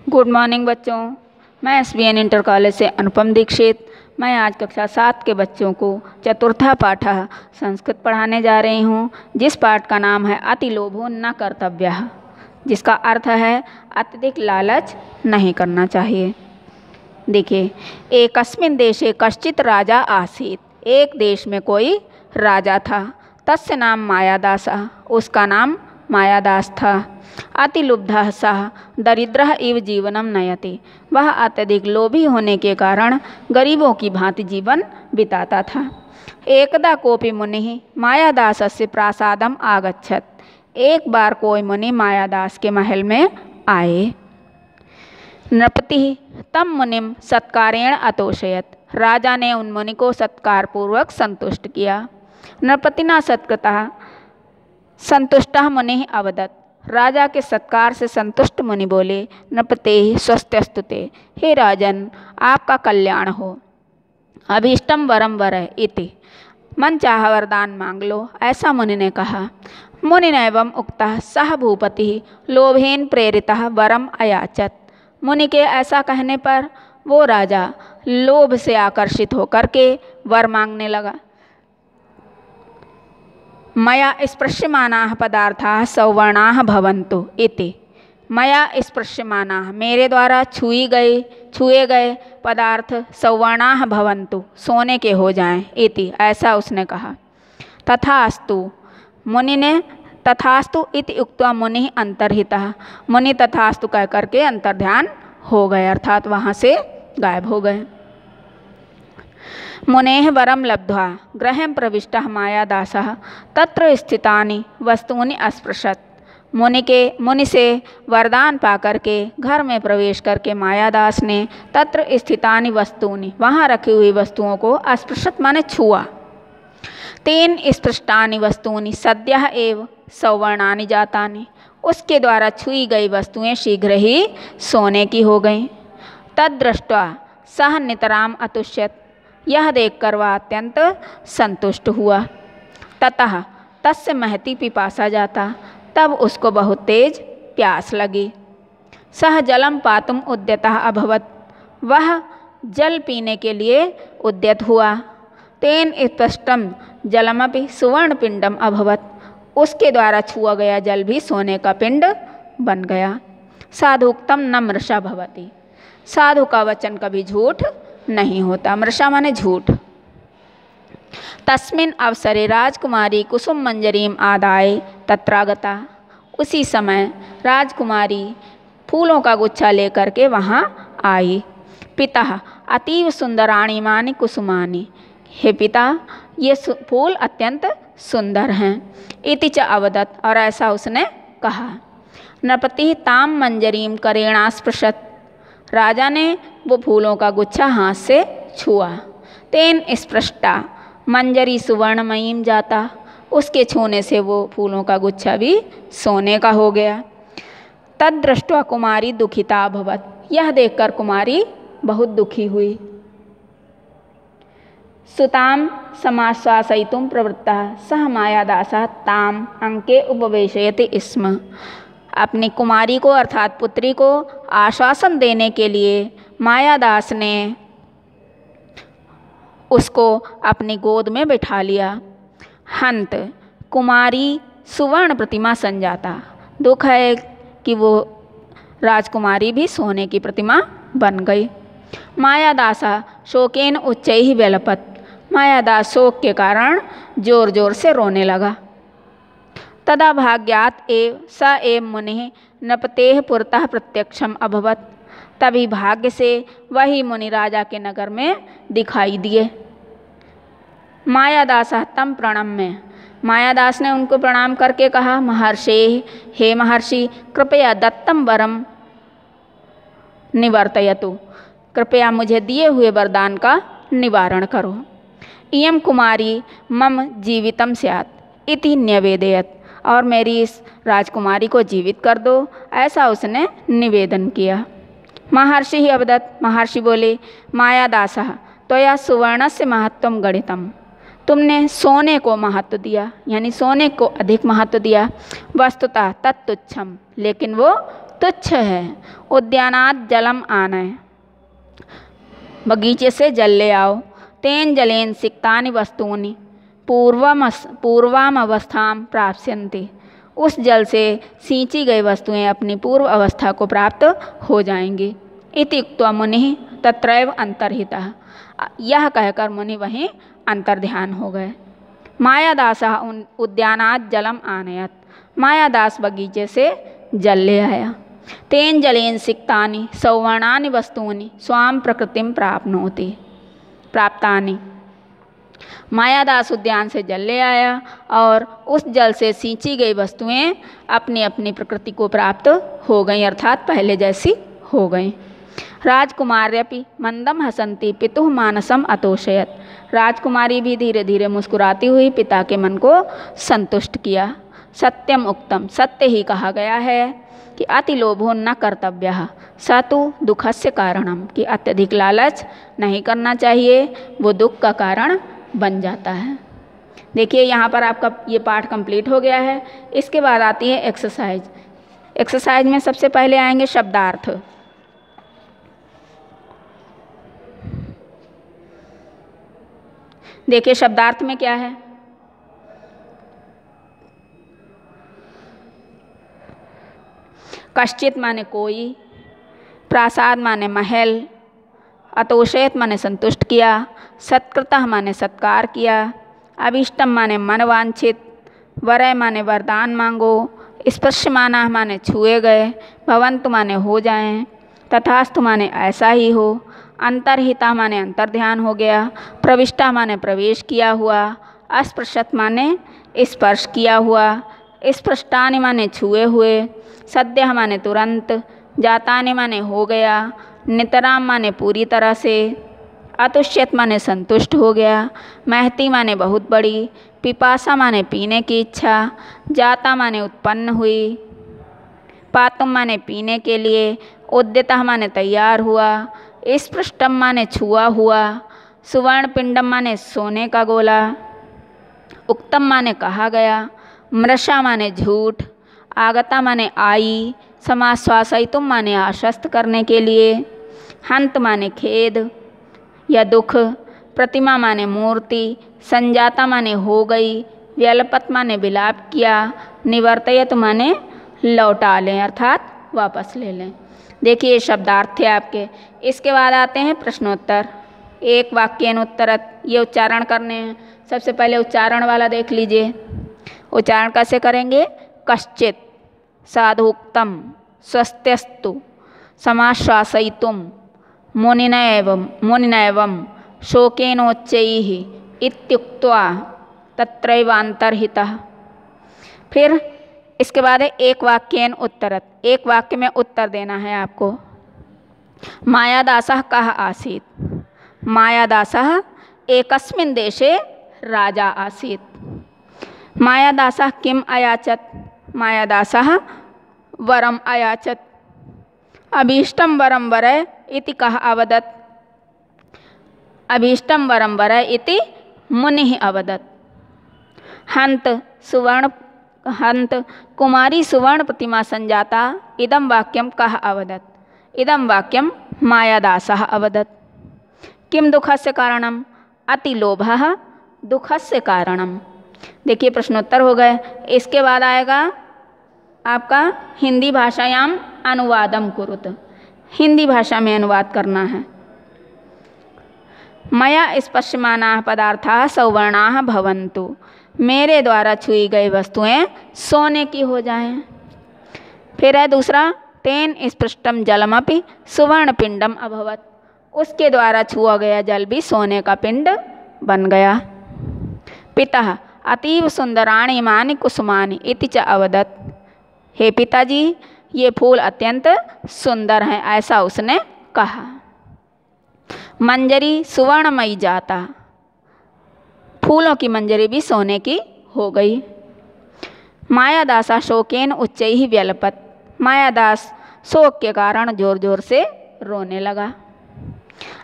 Good morning बच्चों। मैं SBN inter college से अनुपम दीक्षित। मैं आज कक्षा 7 के बच्चों को चतुर्था पाठः संस्कृत पढ़ाने जा रही हूँ, जिस पाठ का नाम है अति लोभो न कर्तव्यः, जिसका अर्थ है अत्यधिक लालच नहीं करना चाहिए। देखिए, एकस्मिन् देशे कश्चित् राजा आसीत्। एक देश में कोई राजा था। तस्य नाम मायादासः, उसका नाम मायादास था। अतिलुब्धः सः दरिद्रः इव जीवनम नयति, वह अत्यधिक लोभी होने के कारण गरीबों की भांति जीवन बिताता था। एकदा कोपि मुनिः मायादासस्य प्रासादम आगच्छत्। एक बार कोई मुनि मायादास के महल में आए। नृपतिः तम मुनिम सत्कारेण अतोषयत्। राजा ने उन मुनि को सत्कार पूर्वक संतुष्ट किया। नृपतिना सत्कृतः संतुष्टः मुनिः अवदत्। राजा के सत्कार से संतुष्ट मुनि बोले, नृपतेः स्वस्त्यस्तुते, हे राजन, आपका कल्याण हो। अभीष्टम वरम वरय इति, मन चाह वरदान मांग लो, ऐसा मुनि ने कहा। मुनि एवं उक्तः सह भूपतिः लोभेन प्रेरितः वरम अयाचत। मुनि के ऐसा कहने पर वो राजा लोभ से आकर्षित होकर के वर मांगने लगा। मया स्पृश्यमानाः पदार्थाः सौवर्णाः भवन्तु इति, मया स्पृश्यमानाः, मेरे द्वारा छुए गए पदार्थ सौवर्णाः भवन्तु, सोने के हो जाएं इति, ऐसा उसने कहा। तथास्तु, मुनि ने तथास्तु इति उक्त्वा मुनि अंतर्हितः, मुनि तथास्तु कह करके अंतर्ध्यान हो गए, अर्थात वहाँ से गायब हो गए। मुनेः वरम लब्ध्वा गृहं प्रविष्टः मायादासः तत्र स्थितानि वस्तूनि अस्पृशत्। मुनि से वरदान पाकर के घर में प्रवेश करके मायादास ने तत्र स्थितानि वस्तूनि, वहाँ रखी हुई वस्तुओं को अस्पृशत् माने छुआ। तेन स्पृष्टानि वस्तूनि सद्यः एव सौवर्णानि जातानि, उसके द्वारा छुई गई वस्तुएं शीघ्र ही सोने की हो गईं। तद्दृष्ट्वा सः नितराम अतुष्यत्, यह देखकर वह अत्यंत संतुष्ट हुआ। ततः तस्य महती पिपासा जाता, तब उसको बहुत तेज प्यास लगी। सह जलम पातुम उद्यतः अभवत्, वह जल पीने के लिए उद्यत हुआ। तेन स्पष्टम जलमपि सुवर्ण पिंडम अभवत्, उसके द्वारा छुआ गया जल भी सोने का पिंड बन गया। साधुक्तम न मृषा भवति, साधु का वचन कभी झूठ नहीं होता। मृषा माने झूठ। तस्मिन् अवसरे राजकुमारी कुसुम मंजरीम आदाय तत्रागता, उसी समय राजकुमारी फूलों का गुच्छा लेकर के वहाँ आई। पिता अतीव सुंदराणि मानि कुसुमानि, हे पिता, ये फूल अत्यंत सुंदर हैं। इति च अवदत्, और ऐसा उसने कहा। नृपतिः ताम मंजरीम करेणास्पृशत्, राजा ने वो फूलों का गुच्छा हाथ से छुआ। तेन स्पृष्टा मंजरी सुवर्णमयीम जाता, उसके छूने से वो फूलों का गुच्छा भी सोने का हो गया। तद्दृष्ट्वा कुमारी दुखिता अभवत्, यह देखकर कुमारी बहुत दुखी हुई। सुताम समाश्वासयितुं प्रवृत्तः सह मायादासः ताम अंके उपवेशयति स्म, अपनी कुमारी को अर्थात पुत्री को आश्वासन देने के लिए मायादास ने उसको अपनी गोद में बिठा लिया। हंत कुमारी सुवर्ण प्रतिमा संजाता, दुख है कि वो राजकुमारी भी सोने की प्रतिमा बन गई। मायादासा शोकेन उच्चैः व्यलपत्, मायादास शोक के कारण जोर जोर से रोने लगा। तदा भाग्यात् एव स एव मुनिः नृपतेः पुरतः प्रत्यक्षम अभवत्, तभी भाग्य से वही मुनि राजा के नगर में दिखाई दिए। मायादासः तम प्रणम्य, मायादास ने उनको प्रणाम करके कहा, महर्षेः, हे महर्षि, कृपया दत्तम वरम निवर्तयतु, कृपया मुझे दिए हुए वरदान का निवारण करो। इयं कुमारी मम जीवितम स्यात् इति न्यवेदयत्, और मेरी इस राजकुमारी को जीवित कर दो, ऐसा उसने निवेदन किया। महर्षि ही अवदत्, महर्षि बोले, मायादासः त्वया सुवर्णस्य महत्वं गणितम्, तुमने सोने को महत्व दिया, यानी सोने को अधिक महत्व दिया। वस्तुतः तत्तुच्छम, लेकिन वो तुच्छ है। उद्यानात जलम आनय, बगीचे से जल ले आओ। तेन जलेन सिक्तानि वस्तूनि पूर्वाम अवस्थाम प्राप्स्यन्ति, उस जल से सींची गई वस्तुएं अपनी पूर्व अवस्था को प्राप्त हो जाएंगी। इति उक्त्वा मुनि तत्रैव अंतर्हितः, यह कहकर मुनि वहीं अंतर्ध्यान हो गए। मायादासः उद्यानात जलम आनयत, मायादास बगीचे से जल ले आया। तेन जलेन सिक्तानि सौवर्णानि वस्तूनि स्वाम प्रकृतिम प्राप्तानि, मायादास उद्यान से जल ले आया और उस जल से सींची गई वस्तुएं अपनी अपनी प्रकृति को प्राप्त हो गईं, अर्थात पहले जैसी हो गईं। राजकुमार्यपि मंदम हसंती पितुः मानसम अतोषयत, राजकुमारी भी धीरे धीरे मुस्कुराती हुई पिता के मन को संतुष्ट किया। सत्यम उक्तम, सत्य ही कहा गया है कि अति लोभो न कर्तव्यः स तु दुखस्य कारणम, कि अत्यधिक लालच नहीं करना चाहिए, वो दुख का कारण बन जाता है। देखिए यहाँ पर आपका ये पाठ कंप्लीट हो गया है। इसके बाद आती है एक्सरसाइज। एक्सरसाइज में सबसे पहले आएंगे शब्दार्थ। देखिए शब्दार्थ में क्या है। कश्चित माने कोई, प्रासाद माने महल, अतोषयत माने संतुष्ट किया, सत्कृतः माने सत्कार किया, अभीष्टम माने मन वांछित, वरय माने वरदान मांगो, स्पर्शमाना माने छुए गए, भवन्तु माने हो जाएं, तथास्तु माने ऐसा ही हो, अंतर्हिता माने अंतर्ध्यान हो गया, प्रविष्टा माने प्रवेश किया हुआ, अस्पृशत माने स्पर्श किया हुआ, स्पृष्टानि माने छुए हुए, सद्यः माने तुरंत, जातानि माने हो गया, नितराम माने पूरी तरह से, अतुष्यत माने संतुष्ट हो गया, महती माने बहुत बड़ी, पिपासा माने पीने की इच्छा, जाता माने उत्पन्न हुई, पातुम माने पीने के लिए, उद्यतः माने तैयार हुआ, स्पृष्टम माने छुआ हुआ, सुवर्ण पिंडम माने सोने का गोला, उक्तम माने कहा गया, मृषा माने झूठ, आगता माने आई, समाश्वासयितुम माने आश्वस्त करने के लिए, हंत माने खेद या दुख, प्रतिमा माने मूर्ति, संजाता माने हो गई, व्यलपत माने विलाप किया, निवर्तयत माने लौटा लें अर्थात वापस ले लें। देखिए ये शब्दार्थ थे आपके। इसके बाद आते हैं प्रश्नोत्तर। एक वाक्यन उत्तरत, ये उच्चारण करने हैं। सबसे पहले उच्चारण वाला देख लीजिए। उच्चारण कैसे करेंगे। कश्चित, साधुक्तम, स्वस्त्यस्तु, समाश्वासयितुम, मुनिनैवं शोकेनोच्चैः इत्युक्त्वा तत्रैव अंतर्हितः। फिर इसके बाद है एक वाक्येन उत्तरत, एक वाक्य में उत्तर देना है आपको। मायादासः कः आसीत्, मायादासः एकस्मिन् देशे राजा आसीत्। मायादासः किम् अयाचत, मायादासः वरम् अयाचत। अभीष्टं वरं वरय इति कः अवदत्, अभीष्टं वरं वरय इति मुनिः अवदत्। हंत कुमारी सुवर्ण प्रतिमा संजाता इदं वाक्यं कः अवदत्, इदं वाक्यं मायादासः अवदत्। किं दुःखस्य कारणम्, अतिलोभः दुःखस्य कारणम्। देखिए प्रश्नोत्तर हो गए। इसके बाद आएगा आपका हिंदी भाषायाम अनुवादम कुरुत, हिंदी भाषा में अनुवाद करना है। मया स्पर्शमानाः पदार्थाः सौवर्णाः भवन्तु, मेरे द्वारा छुई गई वस्तुएं सोने की हो जाएं। फिर है दूसरा, तेन स्पृष्टम जलमपि सुवर्ण पिंडम अभवत, उसके द्वारा छुआ गया जल भी सोने का पिंड बन गया। पिता अतीव सुंदराणि इमानि कुसुमानि इति च अवदत्, हे पिताजी ये फूल अत्यंत सुंदर हैं, ऐसा उसने कहा। मंजरी सुवर्णमयी जाता, फूलों की मंजरी भी सोने की हो गई। मायादासा शोकेन उच्चैः व्यलपत, मायादास शोक के कारण जोर जोर से रोने लगा।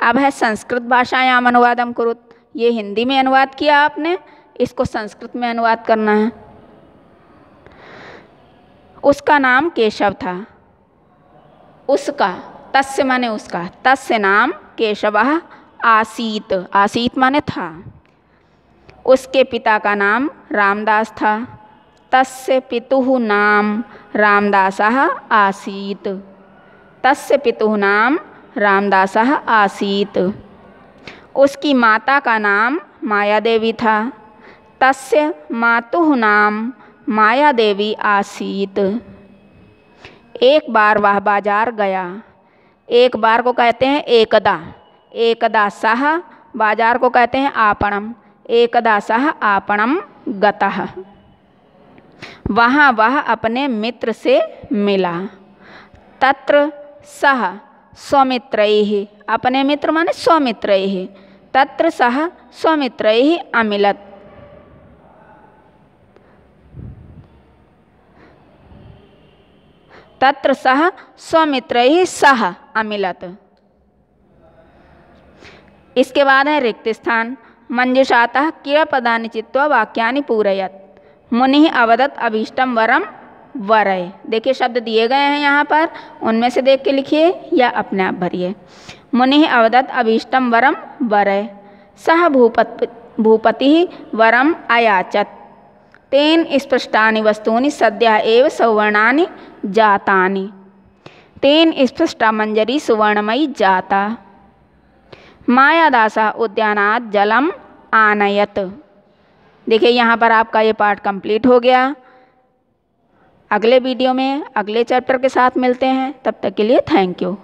अब है संस्कृत भाषायाम अनुवादम कुरुत, ये हिंदी में अनुवाद किया आपने, इसको संस्कृत में अनुवाद करना है। उसका नाम केशव था, उसका, तस्य माने उसका, तस्य नाम केशवः आसीत, आसीत माने था। उसके पिता का नाम रामदास था। तस्य पितुः नाम रामदासः आसीत, तस्य पितुः नाम रामदासः आसीत। उसकी माता का नाम माया देवी था। तस्य मातुः नाम माया देवी आसीत। एक बार वह बाजार गया। एक बार को कहते हैं एकदा, एकदा सः, बाजार को कहते हैं आपणम, एकदा सः आपणम गतः। वहाँ वह अपने मित्र से मिला। तत्र सः स्वमित्रैः, अपने मित्र माने स्वमित्रैः, तत्र सः स्वमित्रैः अमिलत्। तत्र सः स्वमित्रैः सह अमिलत्। इसके बाद है रिक्त स्थान। मंजुषातः क्रियापदानि चित्वा वाक्यानि पूरयत्। मुनिः अवदत् अभीष्टं वरम वरय। देखिए शब्द दिए गए हैं यहाँ पर, उनमें से देख के लिखिए या अपने आप भरिए। मुनिः अवदत् अभीष्टं वरम वरय। सः भूपतिः वरम अयाचत। तेन स्पष्टानि वस्तूनि सद्यः एव सवर्णानि जातानि। तेन स्पष्टा मंजरी सुवर्णमयी जाता। मायादासः उद्यानात् जलम आनयत। देखिए यहाँ पर आपका ये पार्ट कंप्लीट हो गया। अगले वीडियो में अगले चैप्टर के साथ मिलते हैं, तब तक के लिए थैंक यू।